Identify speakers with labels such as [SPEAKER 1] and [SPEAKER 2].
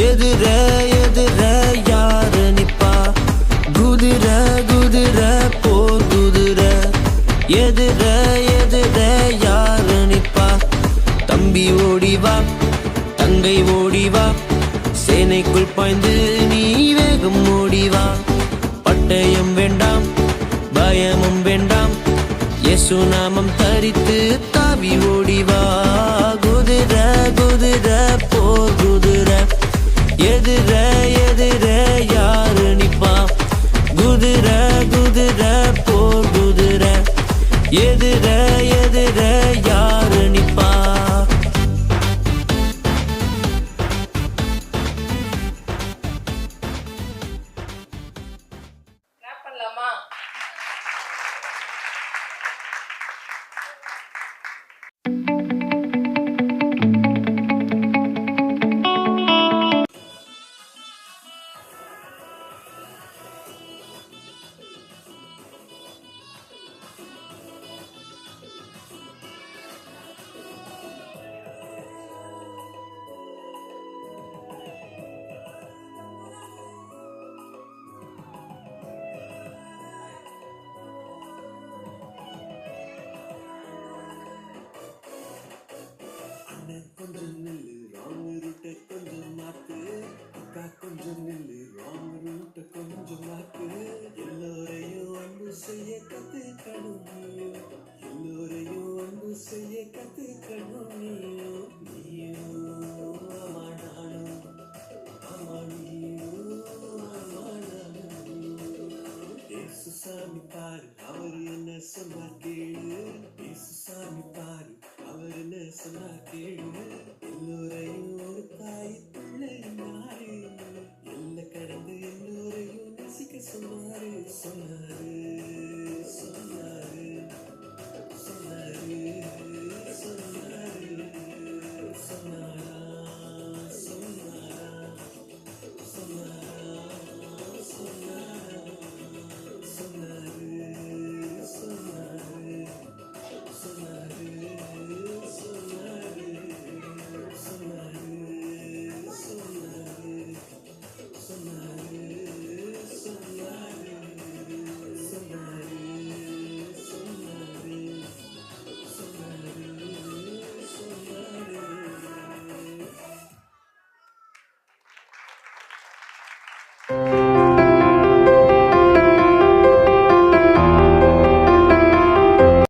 [SPEAKER 1] எதிர எதிர யாரு நிப்பா? குதிர குதிர போர் குதிர எதிர எதிர யாரு நிப்பா? தம்பி ஓடிவா தங்கை ஓடிவா, சேனைக்குள் பாய்ந்து நீ வேகம் ஓடிவா. பட்டயம் வேண்டாம் பயமும் வேண்டாம், இயேசு நாமம் தரித்து தாவி ஓடிவா. குதிர குதிர போர் குதிர எதிர எதிர யாரு நிப்பா? குதிர குதிர போர் குதிர எதிர எதிர யாரு நிப்பா?
[SPEAKER 2] கொஞ்சம் நில்லு ராங் ரூட்டை கொஞ்சம் மாத்து, அக்கா கொஞ்சம் நில்லு ராங் ரூட்டை கொஞ்சம் மாத்து. எல்லோரையும் அன்பு செய்ய கத்துக்கணும் நீயும், எல்லோரையும் அன்பு செய்ய கத்துக்கணும் நீயும். நீயும் ஆமானாலும் ஆமானியும் ஆமானாலும் இயேசு சாமி பாரு அவர் என்ன சொன்னார் கேளு. இயேசு சாமி பாரு அவர் என்ன சொன்னார் கேளு. எல்லோரையும் ஒரு தாய் பிள்ளை நாடு, எல்லை கடந்து எல்லோரையும் நேசிக்க சொன்னாரு சொன்னாரு.